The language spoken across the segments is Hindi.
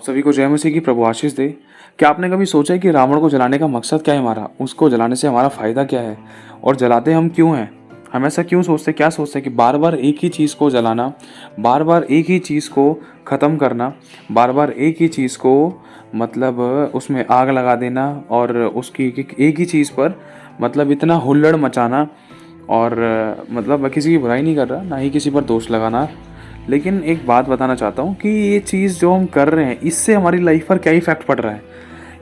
आप सभी को जय मसीह की प्रभु आशीष दे। क्या आपने कभी सोचा है कि रावण को जलाने का मकसद क्या है हमारा? उसको जलाने से हमारा फ़ायदा क्या है और जलाते हम क्यों हैं? हम ऐसा क्यों सोचते, क्या सोचते हैं कि बार बार एक ही चीज़ को जलाना, बार बार एक ही चीज़ को ख़त्म करना, बार बार एक ही चीज़ को मतलब उसमें आग लगा देना और उसकी एक ही चीज़ पर मतलब इतना हुल्लड़ मचाना। और मतलब मैं किसी की बुराई नहीं कर रहा, ना ही किसी पर दोष लगाना, लेकिन एक बात बताना चाहता हूँ कि ये चीज़ जो हम कर रहे हैं इससे हमारी लाइफ पर क्या इफ़ेक्ट पड़ रहा है,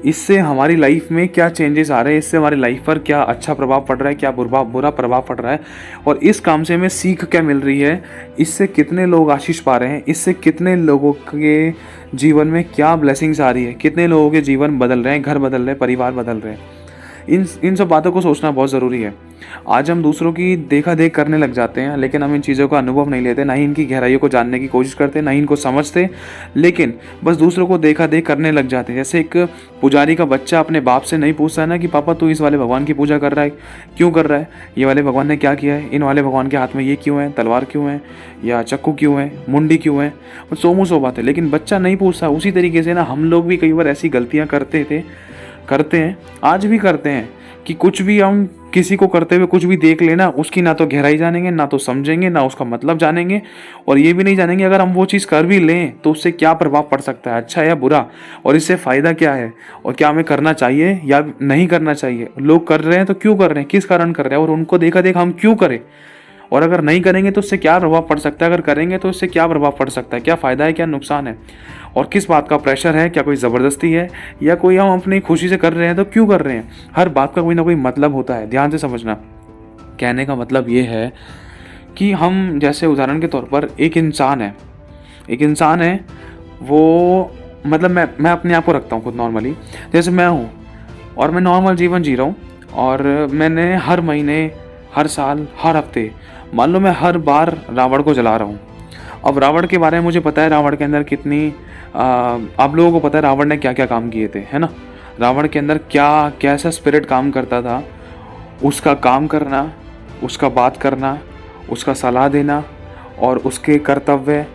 इससे हमारी लाइफ में क्या चेंजेस आ रहे हैं, इससे हमारी लाइफ पर क्या अच्छा प्रभाव पड़ रहा है, क्या बुरा प्रभाव पड़ रहा है, और इस काम से हमें सीख क्या मिल रही है, इससे कितने लोग आशीष पा रहे हैं, इससे कितने लोगों के जीवन में क्या ब्लेसिंग्स आ रही है, कितने लोगों के जीवन बदल रहे हैं, घर बदल रहे हैं, परिवार बदल रहे हैं। इन सब बातों को सोचना बहुत ज़रूरी है। आज हम दूसरों की देखा देख करने लग जाते हैं, लेकिन हम इन चीज़ों का अनुभव नहीं लेते, ना ही इनकी गहराइयों को जानने की कोशिश करते, ना ही इनको समझते, लेकिन बस दूसरों को देखा देख करने लग जाते हैं। जैसे एक पुजारी का बच्चा अपने बाप से नहीं पूछता है ना कि पापा तू इस वाले भगवान की पूजा कर रहा है, क्यों कर रहा है, ये वाले भगवान ने क्या किया है, इन वाले भगवान के हाथ में ये क्यों है, तलवार क्यों है, या चक्कू क्यों है, मुंडी क्यों है, और सो बात है, लेकिन बच्चा नहीं पूछता। उसी तरीके से ना हम लोग भी कई बार ऐसी गलतियाँ करते हैं, आज भी करते हैं कि कुछ भी हम किसी को करते हुए कुछ भी देख लेना, उसकी ना तो गहराई जानेंगे, ना तो समझेंगे, ना उसका मतलब जानेंगे, और ये भी नहीं जानेंगे अगर हम वो चीज़ कर भी लें तो उससे क्या प्रभाव पड़ सकता है, अच्छा या बुरा, और इससे फ़ायदा क्या है, और क्या हमें करना चाहिए या नहीं करना चाहिए। लोग कर रहे हैं तो क्यों कर रहे हैं, किस कारण कर रहे हैं, और उनको देखा देख हम क्यों करें, और अगर नहीं करेंगे तो उससे क्या प्रभाव पड़ सकता है, अगर करेंगे तो उससे क्या प्रभाव पड़ सकता है, क्या फ़ायदा है, क्या नुकसान है, और किस बात का प्रेशर है, क्या कोई ज़बरदस्ती है या कोई हम अपनी खुशी से कर रहे हैं तो क्यों कर रहे हैं। हर बात का कोई ना कोई मतलब होता है, ध्यान से समझना। कहने का मतलब ये है कि हम जैसे उदाहरण के तौर पर एक इंसान है, वो मतलब मैं अपने आप को रखता हूँ खुद नॉर्मली, जैसे मैं हूँ और मैं नॉर्मल जीवन जी रहा हूँ, और मैंने हर महीने, हर साल, हर हफ्ते, मान लो मैं हर बार रावण को जला रहा हूँ। अब रावण के बारे में मुझे पता है, रावण के अंदर कितनी आप लोगों को पता है रावण ने क्या क्या काम किए थे, है ना। रावण के अंदर क्या कैसा स्पिरिट काम करता था, उसका काम करना, उसका बात करना, उसका सलाह देना, और उसके कर्तव्य,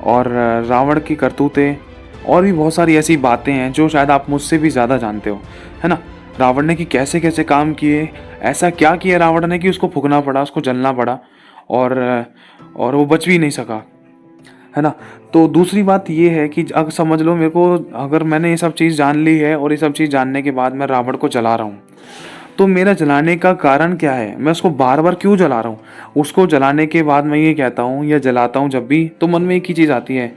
और रावण की करतूतें, और भी बहुत सारी ऐसी बातें हैं जो शायद आप मुझसे भी ज़्यादा जानते हो, है ना। रावण ने कि कैसे कैसे काम किए, ऐसा क्या किया रावण ने कि उसको फूकना पड़ा, उसको जलना पड़ा, और वो बच भी नहीं सका, है ना। तो दूसरी बात ये है कि अगर समझ लो मेरे को, अगर मैंने ये सब चीज़ जान ली है और ये सब चीज़ जानने के बाद मैं रावण को जला रहा हूँ, तो मेरा जलाने का कारण क्या है, मैं उसको बार बार क्यों जला रहा हूँ। उसको जलाने के बाद मैं ये कहता हूँ या जलाता हूँ जब भी, तो मन में एक ही चीज़ आती है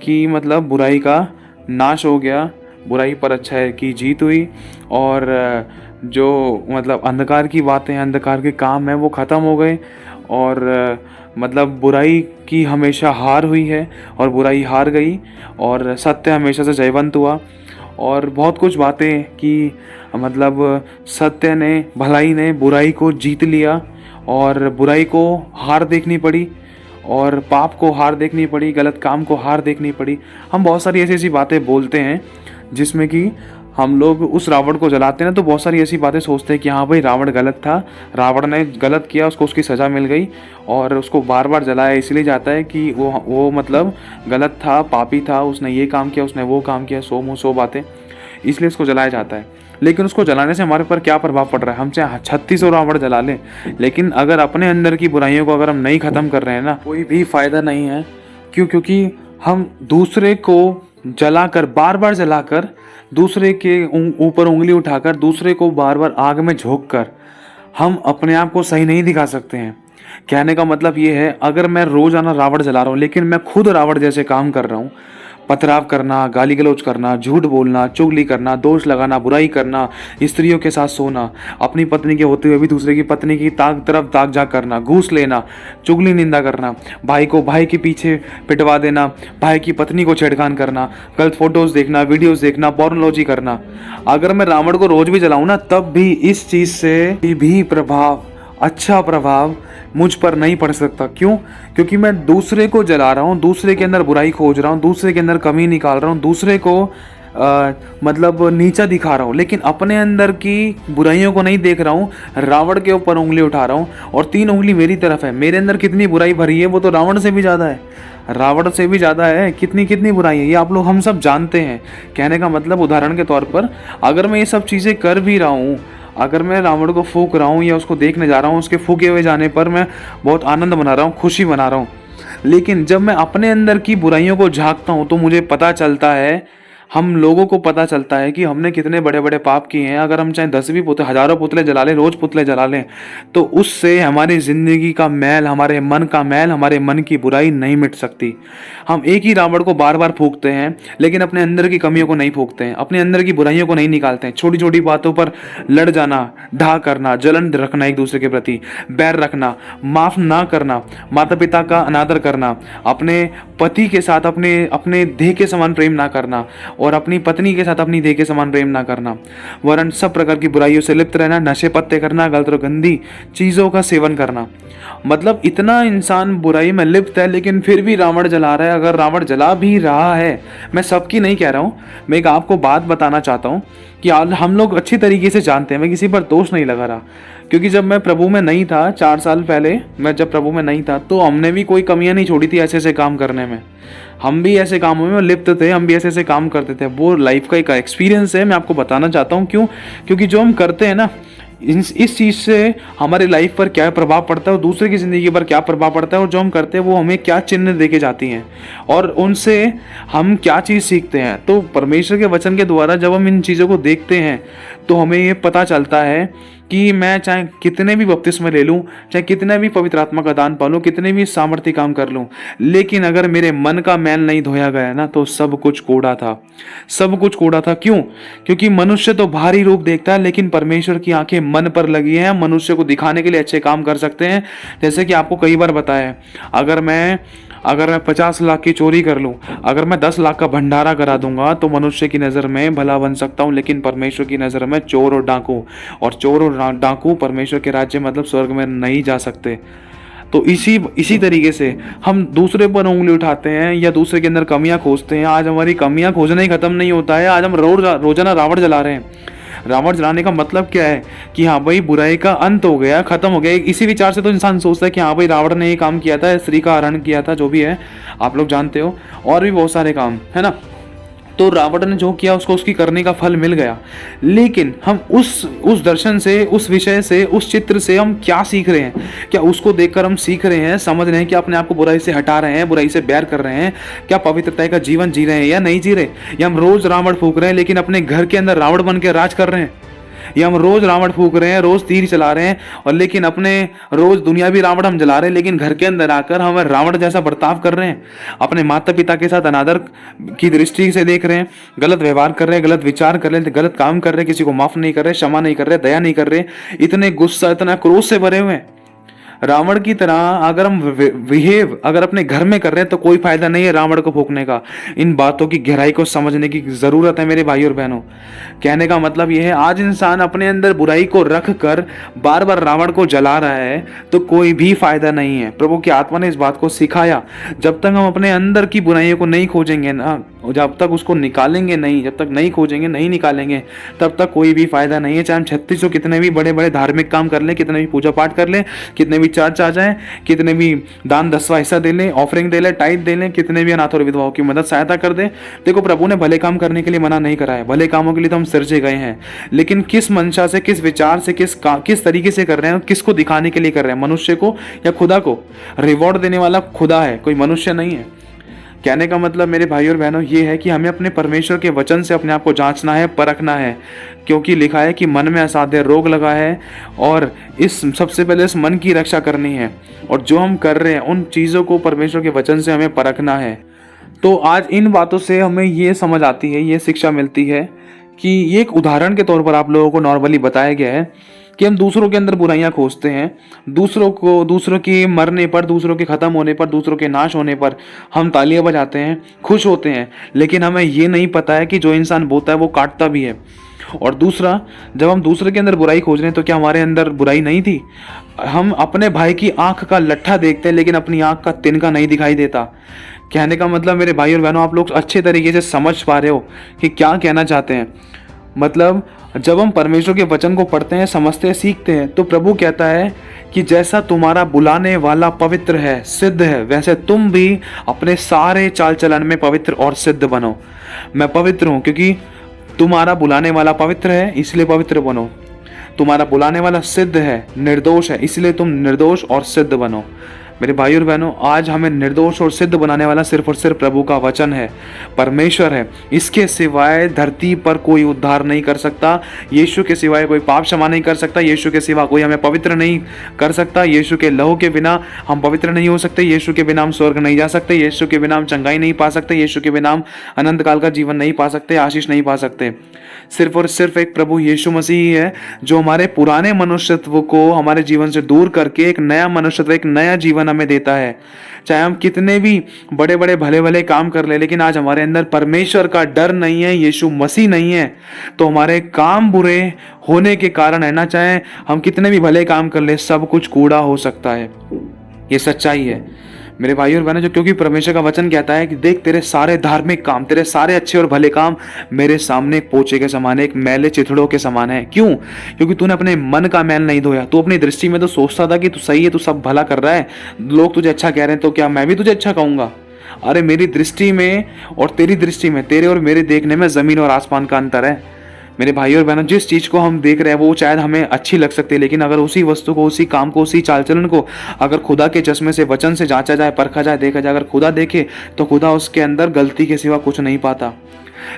कि मतलब बुराई का नाश हो गया, बुराई पर अच्छाई की जीत हुई, और जो मतलब अंधकार की बातें, अंधकार के काम है वो ख़त्म हो गए, और मतलब बुराई की हमेशा हार हुई है और बुराई हार गई, और सत्य हमेशा से जयवंत हुआ। और बहुत कुछ बातें कि मतलब सत्य ने, भलाई ने बुराई को जीत लिया, और बुराई को हार देखनी पड़ी, और पाप को हार देखनी पड़ी, गलत काम को हार देखनी पड़ी। हम बहुत सारी ऐसी ऐसी बातें बोलते हैं जिसमें कि हम लोग उस रावण को जलाते हैं, तो बहुत सारी ऐसी बातें सोचते हैं कि हाँ भाई रावण गलत था, रावण ने गलत किया, उसको उसकी सज़ा मिल गई, और उसको बार बार जलाया इसलिए जाता है कि वो मतलब गलत था, पापी था, उसने ये काम किया, उसने वो काम किया, सौ बातें, इसलिए उसको जलाया जाता है। लेकिन उसको जलाने से हमारे पर क्या प्रभाव पड़ रहा है, हम चाहे 36 रावण जला लें, लेकिन अगर अपने अंदर की बुराइयों को अगर हम नहीं ख़त्म कर रहे हैं ना, कोई भी फ़ायदा नहीं है। क्योंकि हम दूसरे को जलाकर, बार बार जलाकर, दूसरे के ऊपर उंगली उठाकर, दूसरे को बार बार आग में झोंक कर हम अपने आप को सही नहीं दिखा सकते हैं। कहने का मतलब ये है, अगर मैं रोज़ाना रावण जला रहा हूँ लेकिन मैं खुद रावण जैसे काम कर रहा हूँ, पथराव करना, गाली गलौज करना, झूठ बोलना, चुगली करना, दोष लगाना, बुराई करना, स्त्रियों के साथ सोना, अपनी पत्नी के होते हुए भी दूसरे की पत्नी की तरफ ताक झाक करना, घूस लेना, चुगली निंदा करना, भाई को भाई के पीछे पिटवा देना, भाई की पत्नी को छेड़खान करना, गलत फोटोज़ देखना, वीडियोज़ देखना, पोर्नोलॉजी करना। अगर मैं रावण को रोज़ भी जलाऊँ ना, तब भी इस चीज़ से भी प्रभाव, अच्छा प्रभाव मुझ पर नहीं पड़ सकता। क्यों? क्योंकि मैं दूसरे को जला रहा हूँ, दूसरे के अंदर बुराई खोज रहा हूँ, दूसरे के अंदर कमी निकाल रहा हूँ, दूसरे को मतलब नीचा दिखा रहा हूँ, लेकिन अपने अंदर की बुराइयों को नहीं देख रहा हूँ। रावण के ऊपर उंगली उठा रहा हूँ, और 3 उंगली मेरी तरफ है। मेरे अंदर कितनी बुराई भरी है वो तो रावण से भी ज़्यादा है। रावण से भी ज़्यादा है, कितनी कितनी बुराई है, ये आप लोग हम सब जानते हैं। कहने का मतलब उदाहरण के तौर पर अगर मैं ये सब चीज़ें कर भी रहा हूँ, अगर मैं रावण को फूंक रहा हूँ या उसको देखने जा रहा हूँ, उसके फूके हुए जाने पर मैं बहुत आनंद मना रहा हूँ, खुशी मना रहा हूँ, लेकिन जब मैं अपने अंदर की बुराइयों को झांकता हूँ तो मुझे पता चलता है, हम लोगों को पता चलता है कि हमने कितने बड़े बड़े पाप किए हैं। अगर हम चाहे 10 भी पुतले, हजारों पुतले जला लें, रोज पुतले जला लें, तो उससे हमारी जिंदगी का मैल, हमारे मन का मैल, हमारे मन की बुराई नहीं मिट सकती। हम एक ही रावण को बार बार फूंकते हैं, लेकिन अपने अंदर की कमियों को नहीं फूंकते हैं, अपने अंदर की बुराइयों को नहीं निकालते हैं। छोटी छोटी बातों पर लड़ जाना, ढा करना, जलन रखना एक दूसरे के प्रति, बैर रखना, माफ ना करना, माता पिता का अनादर करना, अपने पति के साथ अपने अपने देह के समान प्रेम ना करना, और अपनी पत्नी के साथ अपनी देह के समान प्रेम ना करना, वरन सब प्रकार की बुराइयों से लिप्त रहना, नशे पत्ते करना, गलत और गंदी चीज़ों का सेवन करना। मतलब इतना इंसान बुराई में लिप्त है, लेकिन फिर भी रावण जला रहा है। अगर रावण जला भी रहा है, मैं सबकी नहीं कह रहा हूँ, मैं एक आपको बात बताना चाहता हूँ कि हम लोग अच्छी तरीके से जानते हैं, मैं किसी पर दोष नहीं लगा रहा, क्योंकि जब मैं प्रभु में नहीं था, 4 साल पहले मैं जब प्रभु में नहीं था, तो हमने भी कोई कमियां नहीं छोड़ी थी ऐसे ऐसे काम करने में। हम भी ऐसे कामों में लिप्त थे, हम भी ऐसे ऐसे काम करते थे। वो लाइफ का एक एक्सपीरियंस है, मैं आपको बताना चाहता हूँ। क्यों? क्योंकि जो हम करते हैं ना, इस चीज़ से हमारे लाइफ पर क्या प्रभाव पड़ता है और दूसरे की ज़िंदगी पर क्या प्रभाव पड़ता है, और जो हम करते हैं वो हमें क्या चिन्ह दे के जाती हैं और उनसे हम क्या चीज़ सीखते हैं। तो परमेश्वर के वचन के द्वारा जब हम इन चीज़ों को देखते हैं तो हमें ये पता चलता है कि मैं चाहे कितने भी बपतिस्मे ले लूँ, चाहे कितने भी पवित्र आत्मा का दान पालूँ, कितने भी सामर्थ्य काम कर लूँ, लेकिन अगर मेरे मन का मैल नहीं धोया गया ना, तो सब कुछ कूड़ा था, सब कुछ कूड़ा था। क्यों? क्योंकि मनुष्य तो बाहरी रूप देखता है, लेकिन परमेश्वर की आंखें मन पर लगी हैं। मनुष्य को दिखाने के लिए अच्छे काम कर सकते हैं। जैसे कि आपको कई बार बताया है, अगर मैं 50 लाख की चोरी कर लूं, अगर मैं 10 लाख का भंडारा करा दूंगा, तो मनुष्य की नज़र में भला बन सकता हूं, लेकिन परमेश्वर की नज़र में चोर और डाकू परमेश्वर के राज्य मतलब स्वर्ग में नहीं जा सकते। तो इसी तरीके से हम दूसरे पर उंगली उठाते हैं या दूसरे के अंदर कमियां खोजते हैं। आज हमारी कमियां खोजना ही खत्म नहीं होता है, आज हम रोजाना रावण जला रहे हैं। रावण जलाने का मतलब क्या है कि हाँ भाई बुराई का अंत हो गया, खत्म हो गया। इसी विचार से तो इंसान सोचता है कि हाँ भाई रावण ने ये काम किया था, स्त्री का हरण किया था, जो भी है आप लोग जानते हो, और भी बहुत सारे काम है ना। तो रावण ने जो किया उसको उसकी करने का फल मिल गया। लेकिन हम उस दर्शन से, उस विषय से, उस चित्र से हम क्या सीख रहे हैं? क्या उसको देखकर हम सीख रहे हैं, समझ रहे हैं कि अपने आप को बुराई से हटा रहे हैं, बुराई से बैर कर रहे हैं? क्या पवित्रता का जीवन जी रहे हैं या नहीं जी रहे? या हम रोज रावण फूंक रहे हैं लेकिन अपने घर के अंदर रावण बन के राज कर रहे हैं? या हम रोज रावण फूंक रहे हैं, रोज तीर चला रहे हैं, और लेकिन अपने रोज दुनियावी रावण हम जला रहे हैं, लेकिन घर के अंदर आकर हम रावण जैसा बर्ताव कर रहे हैं? अपने माता पिता के साथ अनादर की दृष्टि से देख रहे हैं, गलत व्यवहार कर रहे हैं, गलत विचार कर रहे हैं, गलत काम कर रहे हैं, किसी को माफ नहीं कर रहे, क्षमा नहीं कर रहे, दया नहीं कर रहे, इतने गुस्सा, इतना क्रोध से भरे हुए हैं। रावण की तरह अगर हम अगर अपने घर में कर रहे हैं तो कोई फायदा नहीं है रावण को फूंकने का। इन बातों की गहराई को समझने की जरूरत है मेरे भाई और बहनों। कहने का मतलब यह है, आज इंसान अपने अंदर बुराई को रख कर बार बार रावण को जला रहा है तो कोई भी फायदा नहीं है। प्रभु की आत्मा ने इस बात को सिखाया, जब तक हम अपने अंदर की बुराइयों को नहीं खोजेंगे ना, जब तक उसको निकालेंगे नहीं, जब तक नहीं खोजेंगे, नहीं निकालेंगे, तब तक कोई भी फायदा नहीं है। चाहे हम 36 कितने भी बड़े बड़े धार्मिक काम कर लें, कितने भी पूजा पाठ कर लें, कितने भी चर्च आ जाए, कितने भी दान 10वां हिस्सा दे लें, ऑफरिंग दे लें, टाइट दे लें, कितने भी अनाथ और विधवाओं की मदद सहायता कर दें। देखो, प्रभु ने भले काम करने के लिए मना नहीं करा है, भले कामों के लिए तो हम सिरजे गए हैं, लेकिन किस मंशा से, किस विचार से, किस तरीके से कर रहे हैं, किसको दिखाने के लिए कर रहे हैं? मनुष्य को या खुदा को? रिवॉर्ड देने वाला खुदा है, कोई मनुष्य नहीं है। कहने का मतलब मेरे भाई और बहनों ये है कि हमें अपने परमेश्वर के वचन से अपने आप को जांचना है, परखना है, क्योंकि लिखा है कि मन में असाध्य रोग लगा है, और इस सबसे पहले इस मन की रक्षा करनी है, और जो हम कर रहे हैं उन चीज़ों को परमेश्वर के वचन से हमें परखना है। तो आज इन बातों से हमें ये समझ आती है, ये शिक्षा मिलती है कि ये एक उदाहरण के तौर पर आप लोगों को नॉर्मली बताया गया है कि हम दूसरों के अंदर बुराइयां खोजते हैं, दूसरों के मरने पर, दूसरों के ख़त्म होने पर, दूसरों के नाश होने पर हम तालियां बजाते हैं, खुश होते हैं, लेकिन हमें ये नहीं पता है कि जो इंसान बोता है वो काटता भी है। और दूसरा, जब हम दूसरे के अंदर बुराई खोज रहे हैं तो क्या हमारे अंदर बुराई नहीं थी? हम अपने भाई की आंख का लट्ठा देखते हैं लेकिन अपनी आंख का तिनका नहीं दिखाई देता। कहने का मतलब मेरे भाई और बहनों, आप लोग अच्छे तरीके से समझ पा रहे हो कि क्या कहना चाहते हैं। मतलब जब हम परमेश्वर के वचन को पढ़ते हैं, समझते हैं, सीखते हैं, तो प्रभु कहता है कि जैसा तुम्हारा बुलाने वाला पवित्र है, सिद्ध है, वैसे तुम भी अपने सारे चाल चलन में पवित्र और सिद्ध बनो। मैं पवित्र हूं क्योंकि तुम्हारा बुलाने वाला पवित्र है, इसलिए पवित्र बनो। तुम्हारा बुलाने वाला सिद्ध है, निर्दोष है, इसलिए तुम निर्दोष और सिद्ध बनो। मेरे भाई और बहनों, आज हमें निर्दोष और सिद्ध बनाने वाला सिर्फ और सिर्फ प्रभु का वचन है, परमेश्वर है। इसके सिवाय धरती पर कोई उद्धार नहीं कर सकता। यीशु के सिवाय कोई पाप क्षमा नहीं कर सकता। यीशु के सिवा कोई हमें पवित्र नहीं कर सकता। यीशु के लहू के बिना हम पवित्र नहीं हो सकते। यीशु के बिना हम स्वर्ग नहीं जा सकते। यीशु के बिना हम चंगाई नहीं पा सकते। यीशु के बिना हम अनंत काल का जीवन नहीं पा सकते, आशीष नहीं पा सकते। सिर्फ और सिर्फ एक प्रभु यीशु मसीह ही है जो हमारे पुराने मनुष्यत्व को हमारे जीवन से दूर करके एक नया मनुष्यत्व, एक नया जीवन हमें देता है। चाहे हम कितने भी बड़े बड़े भले भले काम कर ले, लेकिन आज हमारे अंदर परमेश्वर का डर नहीं है, यीशु मसीह नहीं है, तो हमारे काम बुरे होने के कारण है ना, चाहे हम कितने भी भले काम कर ले, सब कुछ कूड़ा हो सकता है। ये सच्चाई है मेरे भाई और बहनों, जो क्योंकि परमेश्वर का वचन कहता है कि देख, तेरे सारे धार्मिक काम, तेरे सारे अच्छे और भले काम मेरे सामने एक पोछे के समान है, एक मैले चिथड़ों के समान है। क्यों? क्योंकि तूने अपने मन का मैल नहीं धोया। तू अपनी दृष्टि में तो सोचता था कि तू सही है, तू सब भला कर रहा है, लोग तुझे अच्छा कह रहे हैं, तो क्या मैं भी तुझे अच्छा कहूंगा? अरे मेरी दृष्टि में और तेरी दृष्टि में, तेरे और मेरे देखने में जमीन और आसमान का अंतर है। मेरे भाई और बहनों, जिस चीज़ को हम देख रहे हैं वो शायद हमें अच्छी लग सकती है, लेकिन अगर उसी वस्तु को, उसी काम को, उसी चाल चलन को अगर खुदा के चश्मे से, वचन से जांचा जाए, परखा जाए, देखा जाए, अगर खुदा देखे तो खुदा उसके अंदर गलती के सिवा कुछ नहीं पाता।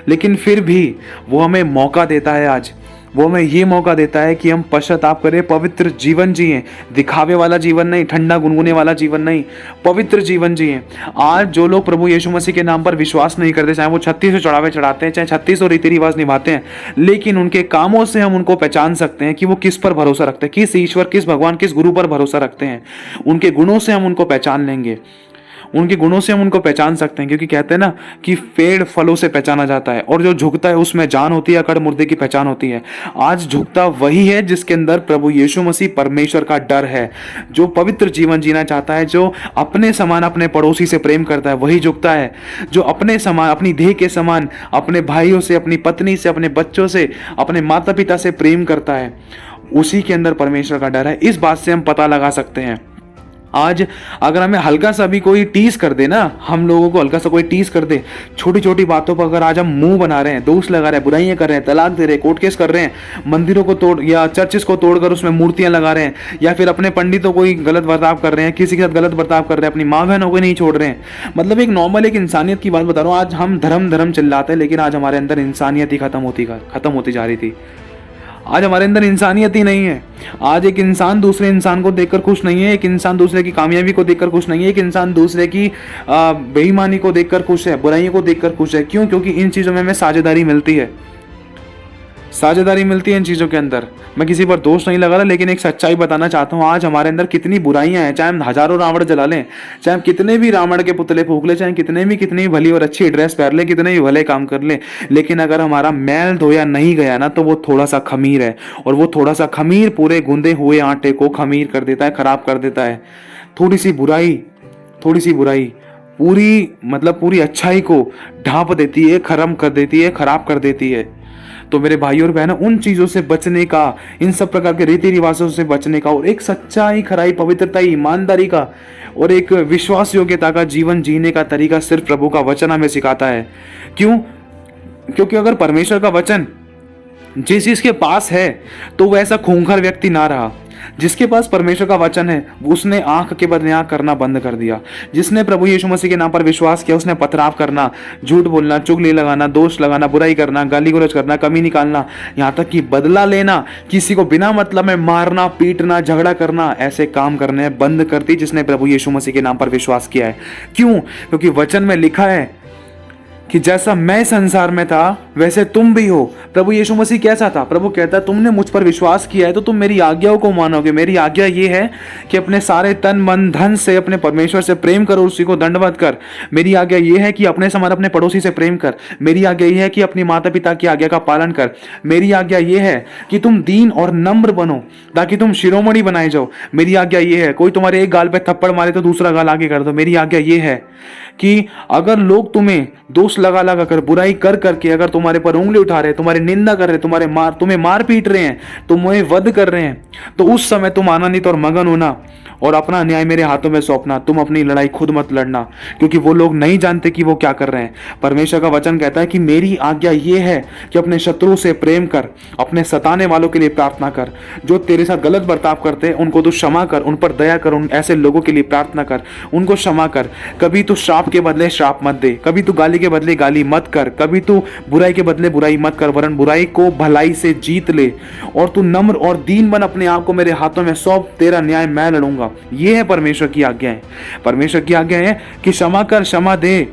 लेकिन फिर भी वो हमें मौका देता है, आज वो हमें ये मौका देता है कि हम पश्चाताप करें, पवित्र जीवन जिए, दिखावे वाला जीवन नहीं, ठंडा गुनगुने वाला जीवन नहीं, पवित्र जीवन जिए। आज जो लोग प्रभु यीशु मसीह के नाम पर विश्वास नहीं करते, चाहे वो 36 चढ़ावे चढ़ाते हैं, चाहे 36 रीति रिवाज निभाते हैं, लेकिन उनके कामों से हम उनको पहचान सकते हैं कि वो किस पर भरोसा रखते हैं, किस ईश्वर, किस भगवान, किस गुरु पर भरोसा रखते हैं। उनके गुणों से हम उनको पहचान लेंगे, उनके गुणों से हम उनको पहचान सकते हैं, क्योंकि कहते हैं ना कि पेड़ फलों से पहचाना जाता है, और जो झुकता है उसमें जान होती है, अकड़ मुर्दे की पहचान होती है। आज झुकता वही है जिसके अंदर प्रभु यीशु मसीह, परमेश्वर का डर है, जो पवित्र जीवन जीना चाहता है, जो अपने समान अपने पड़ोसी से प्रेम करता है, वही झुकता है। जो अपने समान, अपनी देह के समान अपने भाइयों से, अपनी पत्नी से, अपने बच्चों से, अपने माता पिता से प्रेम करता है, उसी के अंदर परमेश्वर का डर है। इस बात से हम पता लगा सकते हैं। आज अगर हमें हल्का सा भी कोई टीज कर दे ना, हम लोगों को हल्का सा कोई टीज कर दे, छोटी छोटी बातों पर अगर आज हम मुंह बना रहे हैं, दोष लगा रहे हैं, बुराइयां कर रहे हैं, तलाक दे रहे हैं, कोर्ट केस कर रहे हैं, मंदिरों को तोड़ या चर्चिस को तोड़कर उसमें मूर्तियां लगा रहे हैं, या फिर अपने पंडितों को गलत बर्ताव कर रहे हैं, किसी के साथ गलत बर्ताव कर रहे हैं, अपनी माँ बहनों को नहीं छोड़ रहे हैं, मतलब एक नॉर्मल, एक इंसानियत की बात बता रहा हूँ। आज हम धर्म धर्म चिल्लाते हैं, लेकिन आज हमारे अंदर इंसानियत ही खत्म होती जा रही थी। आज हमारे अंदर इंसानियत ही नहीं है। आज एक इंसान दूसरे इंसान को देखकर खुश नहीं है, एक इंसान दूसरे की कामयाबी को देखकर खुश नहीं है, एक इंसान दूसरे की बेईमानी को देखकर खुश है, बुराइयों को देखकर खुश है। क्यों? क्योंकि इन चीज़ों में हमें साझेदारी मिलती है, साझेदारी मिलती है इन चीज़ों के अंदर। मैं किसी पर दोष नहीं लगा रहा, लेकिन एक सच्चाई बताना चाहता हूँ। आज हमारे अंदर कितनी बुराइयां हैं, चाहे हम हजारों रावण जला लें, चाहे हम कितने भी रावण के पुतले फूंक लें, चाहे कितनी भली और अच्छी ड्रेस पहन लें, कितने भी भले काम कर लें, लेकिन अगर हमारा मैल धोया नहीं गया ना, तो वो थोड़ा सा खमीर है, और वो थोड़ा सा खमीर पूरे गूंदे हुए आटे को खमीर कर देता है, खराब कर देता है। थोड़ी सी बुराई पूरी अच्छाई को ढांप देती है, खत्म कर देती है, खराब कर देती है। तो मेरे भाई और बहनों, उन चीज़ों से बचने का, इन सब प्रकार के रीति रिवाजों से बचने का, और एक सच्चाई, खराई, पवित्रता, ईमानदारी का और एक विश्वास योग्यता का जीवन जीने का तरीका सिर्फ प्रभु का वचन हमें सिखाता है। क्यों? क्योंकि अगर परमेश्वर का वचन जिस चीज के पास है, तो वह ऐसा खूंखार व्यक्ति ना रहा। जिसके पास परमेश्वर का वचन है, उसने आंख के बदले आंख करना बंद कर दिया। जिसने प्रभु यीशु मसीह के नाम पर विश्वास किया, उसने पथराव करना, झूठ बोलना, चुगली लगाना, दोष लगाना, बुराई करना, गाली गलौज करना, कमी निकालना, यहाँ तक कि बदला लेना, किसी को बिना मतलब में मारना, पीटना, झगड़ा करना, ऐसे काम करने बंद कर दी जिसने प्रभु यीशु मसीह के नाम पर विश्वास किया है। क्यों? क्योंकि वचन में लिखा है कि जैसा मैं संसार में था वैसे तुम भी हो। प्रभु यीशु मसीह कैसा था? प्रभु कहता है, तुमने मुझ पर विश्वास किया है तो तुम मेरी आज्ञाओं को मानोगे। मेरी आज्ञा ये है कि अपने सारे तन मन धन से अपने परमेश्वर से प्रेम करो, उसी को दंडवत कर। मेरी आज्ञा ये है कि अपने समान अपने पड़ोसी से प्रेम कर। मेरी आज्ञा ये है कि अपनी माता पिता की आज्ञा का पालन कर। मेरी आज्ञा ये है कि तुम दीन और नम्र बनो ताकि तुम शिरोमणि बनाए जाओ। मेरी आज्ञा ये है, कोई तुम्हारे एक गाल पे थप्पड़ मारे तो दूसरा गाल आगे कर दो। मेरी आज्ञा ये है कि अगर लोग तुम्हें दोष लगा लगा कर, बुराई कर करके अगर तुम्हारे पर उंगली उठा रहे, तुम्हारी निंदा कर रहे, तुम्हें मार पीट रहे हैं, तुम्हें वध कर रहे हैं, तो उस समय तुम आनंदित और मगन होना और अपना न्याय मेरे हाथों में सौंपना। तुम अपनी लड़ाई खुद मत लड़ना, क्योंकि वो लोग नहीं जानते कि वो क्या कर रहे हैं। परमेश्वर का वचन कहता है कि मेरी आज्ञा ये है कि अपने शत्रु से प्रेम कर, अपने सताने वालों के लिए प्रार्थना कर, जो तेरे साथ गलत बर्ताव करते हैं उनको तू क्षमा कर, उन पर दया कर, उन ऐसे लोगों के लिए प्रार्थना कर, उनको क्षमा कर। कभी तू श्राप के बदले श्राप मत दे, कभी तू गाली के बदले गाली मत कर, कभी तू बुराई के बदले बुराई मत कर, वरन बुराई को भलाई से जीत ले और तू नम्र और दीन बन, अपने आप को मेरे हाथों में सौंप, तेरा न्याय मैं लड़ूंगा। ये है परमेश्वर की आज्ञा है। परमेश्वर की आज्ञा है कि क्षमा कर, क्षमा दे।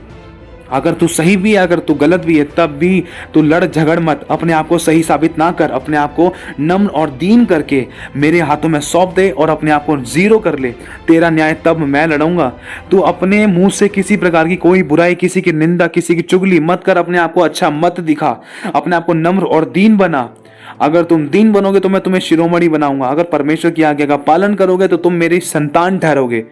अगर तू सही भी है, अगर तू गलत भी है, तब भी तू लड़ झगड़ मत, अपने आप को सही साबित ना कर, अपने आप को नम्र और दीन करके मेरे हाथों में सौंप दे और अपने आप को जीरो कर ले, तेरा न्याय तब मैं लड़ूंगा। तू अपने मुंह से किसी प्रकार की कोई बुराई, किसी की निंदा, किसी की चुगली मत कर, अपने आप को अच्छा मत दिखा, अपने आप को नम्र और दीन बना। अगर तुम दीन बनोगे तो मैं तुम्हें शिरोमणि बनाऊंगा। अगर परमेश्वर की आज्ञा का पालन करोगे तो तुम मेरी संतान ठहरोगे।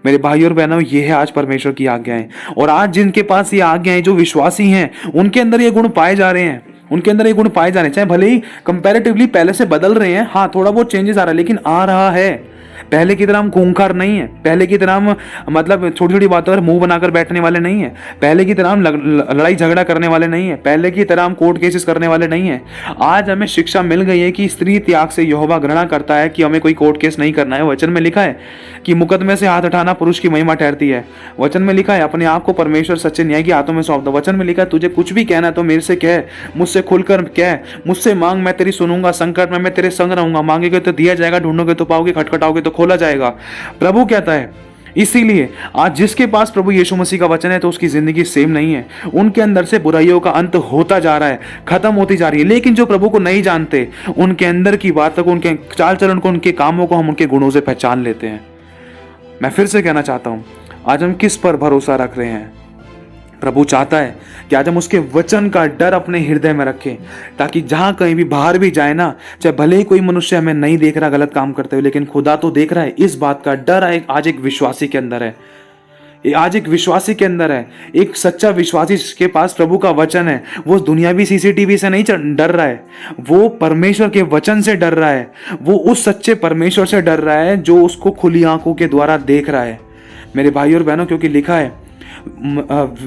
मेरे भाई और बहनों, ये है आज परमेश्वर की आज्ञाएं। और आज जिनके पास ये आज्ञाएं, जो विश्वासी हैं, उनके अंदर ये गुण पाए जा रहे हैं, उनके अंदर ये गुण पाए जा रहे हैं। चाहे भले ही कंपैरेटिवली पहले से बदल रहे हैं, हाँ थोड़ा बहुत चेंजेस आ रहा है, लेकिन आ रहा है। पहले की तरह हम खूंखार नहीं है, पहले की तरह हम मतलब छोटी छोटी बातों पर मुंह बनाकर बैठने वाले नहीं है, पहले की तरह हम लड़ाई झगड़ा करने वाले नहीं है, पहले की तरह हम कोर्ट केसेस करने वाले नहीं है। आज हमें शिक्षा मिल गई है कि स्त्री त्याग से यहोवा घृणा करता है, कि हमें कोई कोर्ट केस नहीं करना है। वचन में लिखा है कि मुकदमे से हाथ उठाना पुरुष की महिमा ठहरती है। वचन में लिखा है अपने आप को परमेश्वर सच्चे न्याय के हाथों में सौंप दो। वचन में लिखा है तुझे कुछ भी कहना तो मेरे से कह, मुझसे खुलकर कह, मुझसे मांग मैं तेरी सुनूंगा, संकट में मैं तेरे संग रहूंगा। मांगेगे तो दिया जाएगा, ढूंढोगे तो पाओगे, खटखटाओगे तो खोला जाएगा, प्रभु कहता है। इसीलिए आज जिसके पास प्रभु यीशु मसीह का वचन है तो उसकी जिंदगी सेम नहीं है। उनके अंदर से बुराइयों का अंत होता जा रहा है, खत्म होती जा रही है। लेकिन जो प्रभु को नहीं जानते, उनके अंदर की बातों को, उनके चाल चलन को, उनके कामों को हम उनके गुणों से पहचान लेते हैं। मैं फिर से कहना चाहता हूं, आज हम किस पर भरोसा रख रहे हैं? प्रभु चाहता है कि आज हम उसके वचन का डर अपने हृदय में रखें, ताकि जहां कहीं भी बाहर भी जाए ना, चाहे भले ही कोई मनुष्य हमें नहीं देख रहा गलत काम करते हुए, लेकिन खुदा तो देख रहा है। इस बात का डर आज एक विश्वासी के अंदर है, आज एक विश्वासी के अंदर है। एक सच्चा विश्वासी जिसके पास प्रभु का वचन है, वो दुनियावी सीसीटीवी से नहीं डर रहा है, वो परमेश्वर के वचन से डर रहा है, वो उस सच्चे परमेश्वर से डर रहा है जो उसको खुली आंखों के द्वारा देख रहा है। मेरे भाई और बहनों, क्योंकि लिखा है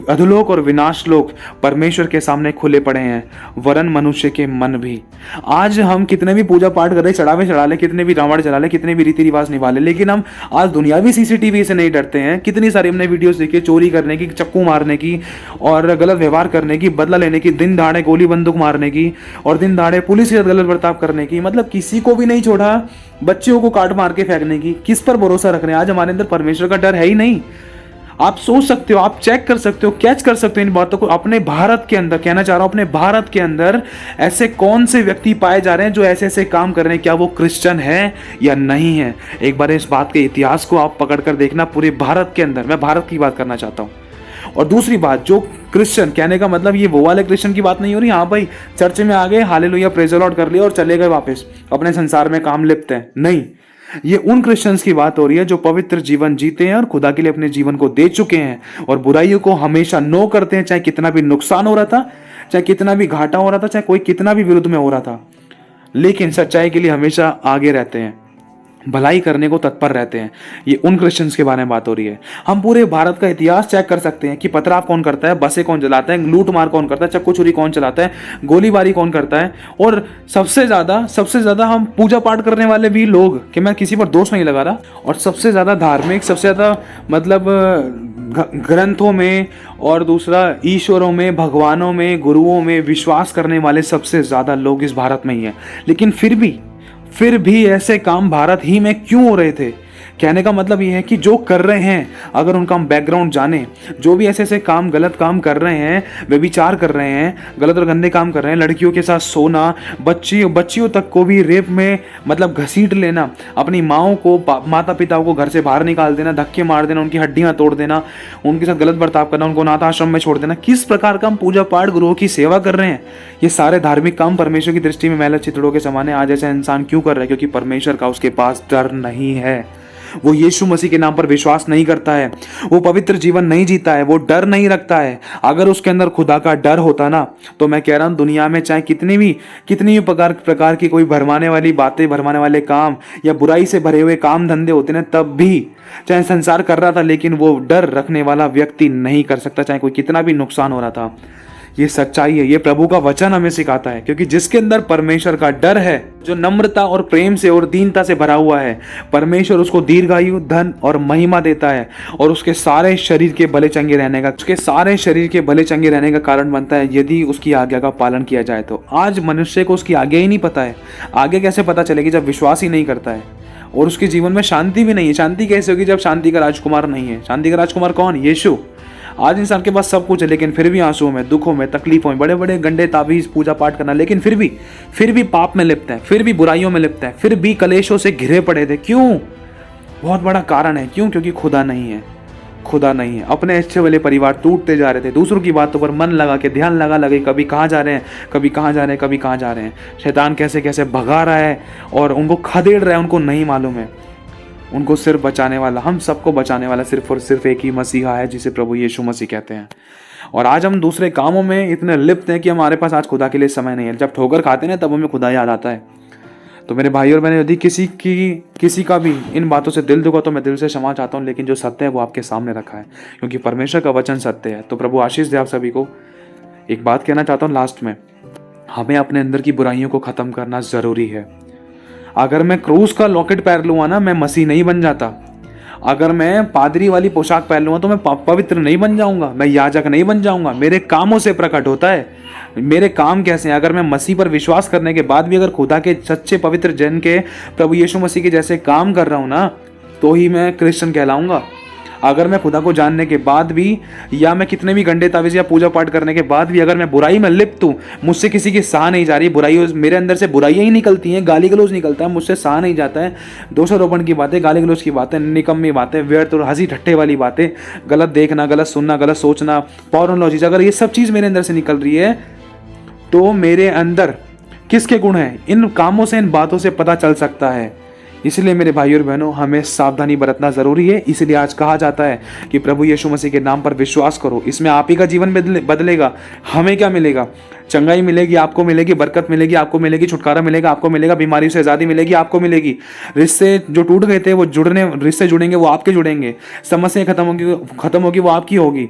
अधोलोक और विनाशलोक परमेश्वर के सामने खुले पड़े हैं, वरन मनुष्य के मन भी। आज हम कितने भी पूजा पाठ कर रहे, चढ़ावे चढ़ा ले, कितने भी रावण चला ले, कितने भी रीति रिवाज निभा ले, लेकिन हम आज दुनियावी सीसीटीवी से नहीं डरते हैं। कितनी सारी हमने वीडियोस देखी, चोरी करने की, चक्कू मारने की और गलत व्यवहार करने की, बदला लेने की, दिन दहाड़े गोली बंदूक मारने की और दिन दहाड़े पुलिस के साथ गलत बर्ताव करने की, मतलब किसी को भी नहीं छोड़ा, बच्चों को काट मार के फेंकने की। किस पर भरोसा रख रहे हैं? आज हमारे अंदर परमेश्वर का डर है ही नहीं। आप सोच सकते हो, आप चेक कर सकते हो, कैच कर सकते हो इन बातों को। अपने भारत के अंदर, कहना चाह रहा हूं, अपने भारत के अंदर ऐसे कौन से व्यक्ति पाए जा रहे हैं जो ऐसे ऐसे काम कर रहे हैं? क्या वो क्रिश्चियन है या नहीं है? एक बार इस बात के इतिहास को आप पकड़ कर देखना पूरे भारत के अंदर। मैं भारत की बात करना चाहता हूं। और दूसरी बात, जो क्रिश्चियन, कहने का मतलब ये वो वाले क्रिश्चियन की बात नहीं हो रही, हाँ भाई चर्च में आ गए, हालेलुया प्रेज द लॉर्ड कर लिया और चले गए वापस अपने संसार में काम लिपते हैं, नहीं। ये उन क्रिश्चियंस की बात हो रही है जो पवित्र जीवन जीते हैं और खुदा के लिए अपने जीवन को दे चुके हैं और बुराइयों को हमेशा नो करते हैं, चाहे कितना भी नुकसान हो रहा था, चाहे कितना भी घाटा हो रहा था, चाहे कोई कितना भी विरुद्ध में हो रहा था, लेकिन सच्चाई के लिए हमेशा आगे रहते हैं, भलाई करने को तत्पर रहते हैं। ये उन क्रिश्चियंस के बारे में बात हो रही है। हम पूरे भारत का इतिहास चेक कर सकते हैं कि पथराव कौन करता है, बसें कौन चलाता है, लूट मार कौन करता है, चक्कू छुरी कौन चलाता है, गोलीबारी कौन करता है, और सबसे ज्यादा हम पूजा पाठ करने वाले भी लोग, कि मैं किसी पर दोष नहीं लगा रहा, और सबसे ज्यादा धार्मिक, सबसे ज्यादा मतलब ग्रंथों में और दूसरा ईश्वरों में, भगवानों में, गुरुओं में विश्वास करने वाले सबसे ज्यादा लोग इस भारत में ही हैं। लेकिन फिर भी ऐसे काम भारत ही में क्यों हो रहे थे? कहने का मतलब ये है कि जो कर रहे हैं, अगर उनका हम बैकग्राउंड जाने, जो भी ऐसे ऐसे काम, गलत काम कर रहे हैं, व्यभिचार कर रहे हैं, गलत और गंदे काम कर रहे हैं, लड़कियों के साथ सोना, बच्चियों तक को भी रेप में मतलब घसीट लेना, अपनी माओं को, माता पिताओं को घर से बाहर निकाल देना, धक्के मार देना, उनकी हड्डियां तोड़ देना, उनके साथ गलत बर्ताव करना, उनको अनाथ आश्रम में छोड़ देना, किस प्रकार का हम पूजा पाठ, गुरुओं की सेवा कर रहे हैं? ये सारे धार्मिक काम परमेश्वर की दृष्टि में मैला चितड़ों के समान है। आज ऐसा इंसान क्यों कर रहा है? क्योंकि परमेश्वर का उसके पास डर नहीं है। वो यीशु मसीह के नाम पर विश्वास नहीं करता है, वो पवित्र जीवन नहीं जीता है, वो डर नहीं रखता है। अगर उसके अंदर खुदा का डर होता ना, तो मैं कह रहा हूँ दुनिया में चाहे कितनी भी प्रकार की कोई भरमाने वाली बातें, भरमाने वाले काम या बुराई से भरे हुए काम धंधे होते ना, तब भी चाहे संसार कर रहा था, लेकिन वो डर रखने वाला व्यक्ति नहीं कर सकता, चाहे कोई कितना भी नुकसान हो रहा था। ये सच्चाई है, ये प्रभु का वचन हमें सिखाता है। क्योंकि जिसके अंदर परमेश्वर का डर है, जो नम्रता और प्रेम से और दीनता से भरा हुआ है, परमेश्वर उसको दीर्घायु, धन और महिमा देता है, और उसके सारे शरीर के भले चंगे रहने का कारण बनता है यदि उसकी आज्ञा का पालन किया जाए। तो आज मनुष्य को उसकी आज्ञा ही नहीं पता है। आगे कैसे पता चलेगी जब विश्वास ही नहीं करता है, और उसके जीवन में शांति भी नहीं है। शांति कैसे होगी जब शांति का राजकुमार नहीं है? शांति का राजकुमार कौन? यीशु। आज इंसान के पास सब कुछ है, लेकिन फिर भी आंसुओं में, दुखों में, तकलीफों में, बड़े बड़े गंडे ताबीज पूजा पाठ करना, लेकिन फिर भी पाप में लिप्त है, फिर भी बुराइयों में लिप्त है, फिर भी कलेशों से घिरे पड़े थे। क्यों? बहुत बड़ा कारण है। क्यों? क्योंकि खुदा नहीं है। खुदा नहीं है। अपने अच्छे वाले परिवार टूटते जा रहे थे, दूसरों की बातों पर मन लगा के, ध्यान लगा लगे, कभी कहाँ जा रहे हैं, कभी कहाँ जा रहे हैं, कभी कहाँ जा रहे हैं। शैतान कैसे कैसे भगा रहा है और उनको खदेड़ रहा है, उनको नहीं मालूम है। उनको सिर्फ बचाने वाला, हम सबको बचाने वाला सिर्फ और सिर्फ एक ही मसीहा है, जिसे प्रभु यीशु मसीह कहते हैं। और आज हम दूसरे कामों में इतने लिप्त हैं कि हमारे पास आज खुदा के लिए समय नहीं है। जब ठोकर खाते हैं तब हमें खुदा याद आता है। तो मेरे भाई और बहन, यदि किसी का भी इन बातों से दिल दुखा तो मैं दिल से क्षमा चाहता हूँ, लेकिन जो सत्य है वो आपके सामने रखा है, क्योंकि परमेश्वर का वचन सत्य है। तो प्रभु आशीष दे आप सभी को। एक बात कहना चाहता हूँ लास्ट में, हमें अपने अंदर की बुराइयों को खत्म करना जरूरी है। अगर मैं क्रूस का लॉकेट पहन लूँगा ना, मैं मसीह नहीं बन जाता। अगर मैं पादरी वाली पोशाक पहन लूँगा तो मैं पवित्र नहीं बन जाऊँगा, मैं याजक नहीं बन जाऊँगा। मेरे कामों से प्रकट होता है मेरे काम कैसे हैं। अगर मैं मसीह पर विश्वास करने के बाद भी अगर खुदा के सच्चे पवित्र जन के, प्रभु यीशु मसीह के जैसे काम कर रहा हूँ ना, तो ही मैं क्रिश्चियन कहलाऊँगा। अगर मैं खुदा को जानने के बाद भी, या मैं कितने भी गंडे तावीज़ या पूजा पाठ करने के बाद भी अगर मैं बुराई में लिप्त हूँ, मुझसे किसी की सह नहीं जा रही, बुराई मेरे अंदर से बुराइयाँ ही निकलती हैं, गाली गलौज निकलता है, मुझसे सह नहीं जाता है, दोषारोपण की बातें, गाली गलौज की बातें, निकम्मी बातें, व्यर्थ और हंसी ठट्ठे वाली बातें, गलत देखना, गलत सुनना, गलत सोचना, पॉर्नोलॉजी, अगर ये सब चीज़ मेरे अंदर से निकल रही है, तो मेरे अंदर किसके गुण हैं? इन कामों से, इन बातों से पता चल सकता है। इसलिए मेरे भाई और बहनों, हमें सावधानी बरतना जरूरी है। इसलिए आज कहा जाता है कि प्रभु यीशु मसीह के नाम पर विश्वास करो, इसमें आप ही का जीवन बदलेगा। हमें क्या मिलेगा? चंगाई मिलेगी, आपको मिलेगी, बरकत मिलेगी, आपको मिलेगी, छुटकारा मिलेगा, आपको मिलेगा, बीमारी से आज़ादी मिलेगी, आपको मिलेगी। रिश्ते जो टूट गए थे वो रिश्ते जुड़ेंगे, वो आपके जुड़ेंगे। समस्याएं खत्म होगी वो आपकी होगी।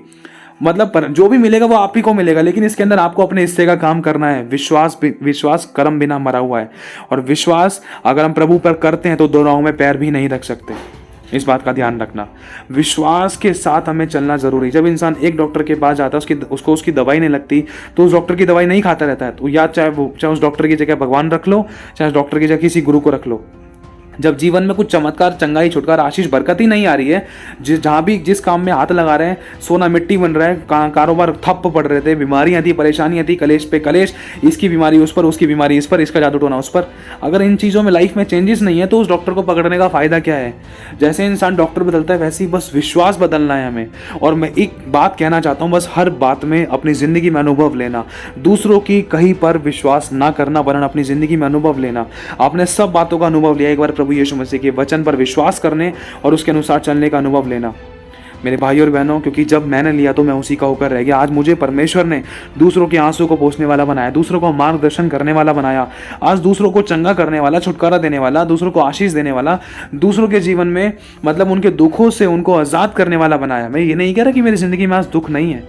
मतलब जो भी मिलेगा वो आप ही को मिलेगा, लेकिन इसके अंदर आपको अपने हिस्से का काम करना है। विश्वास कर्म बिना मरा हुआ है, और विश्वास अगर हम प्रभु पर करते हैं तो दो राहों में पैर भी नहीं रख सकते। इस बात का ध्यान रखना। विश्वास के साथ हमें चलना जरूरी। जब इंसान एक डॉक्टर के पास जाता है, उसको उसकी दवाई नहीं लगती, तो उस डॉक्टर की दवाई नहीं खाता रहता है। तो या चाहे उस डॉक्टर की जगह भगवान रख लो, चाहे उस डॉक्टर की जगह किसी गुरु को रख लो। जब जीवन में कुछ चमत्कार, चंगाई, छुटकारा, आशीष, बरकत ही नहीं आ रही है, जहाँ भी जिस काम में हाथ लगा रहे हैं सोना मिट्टी बन रहा है, कारोबार ठप पड़ रहे थे, बीमारियाँ थी, परेशानियाँ थी, कलेश पे कलेश, इसकी बीमारी उस पर, उसकी बीमारी इस पर, इसका जादू टोना उस पर, अगर इन चीज़ों में लाइफ में चेंजेस नहीं है तो उस डॉक्टर को पकड़ने का फ़ायदा क्या है? जैसे इंसान डॉक्टर बदलता है वैसे ही बस विश्वास बदलना है हमें। और मैं एक बात कहना चाहता हूँ, बस हर बात में अपनी ज़िंदगी में अनुभव लेना, दूसरों की कहीं पर विश्वास ना करना, वरन अपनी ज़िंदगी में अनुभव लेना। आपने सब बातों का अनुभव लिया, एक बार प्रभु यीशु मसीह के वचन पर विश्वास करने और उसके अनुसार चलने का अनुभव लेना मेरे भाई और बहनों। क्योंकि जब मैंने लिया तो मैं उसी का होकर रह गया। आज मुझे परमेश्वर ने दूसरों के आंसू को पोंछने वाला बनाया, दूसरों को मार्गदर्शन करने वाला बनाया। आज दूसरों को चंगा करने वाला, छुटकारा देने वाला, दूसरों को आशीष देने वाला, दूसरों के जीवन में मतलब उनके दुखों से उनको आज़ाद करने वाला बनाया। मैं ये नहीं कह रहा कि मेरी ज़िंदगी में आज दुख नहीं है।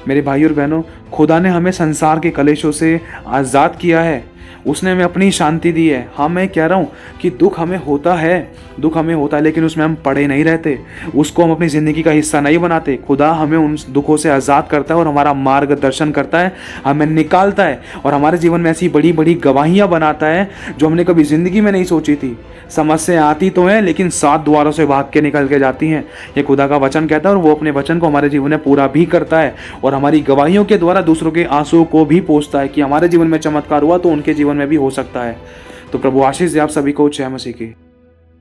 मेरे भाई और बहनों, खुदा ने हमें संसार के कलेशों से आज़ाद किया है, उसने हमें अपनी शांति दी है। हाँ, मैं कह रहा हूँ कि दुख हमें होता है, लेकिन उसमें हम पड़े नहीं रहते, उसको हम अपनी ज़िंदगी का हिस्सा नहीं बनाते। खुदा हमें उन दुखों से आज़ाद करता है और हमारा मार्गदर्शन करता है, हमें निकालता है और हमारे जीवन में ऐसी बड़ी बड़ी गवाहियाँ बनाता है जो हमने कभी ज़िंदगी में नहीं सोची थी। समस्या आती तो है, लेकिन 7 द्वारों से भाग के निकल के जाती हैं, ये खुदा का वचन कहता है। और वो अपने वचन को हमारे जीवन में पूरा भी करता है और हमारी गवाहियों के द्वारा दूसरों के आंसू को भी पोंछता है कि हमारे जीवन में चमत्कार हुआ तो उनके जीवन में भी हो सकता है। तो प्रभु आशीष दे आप सभी को। जय मसीह की।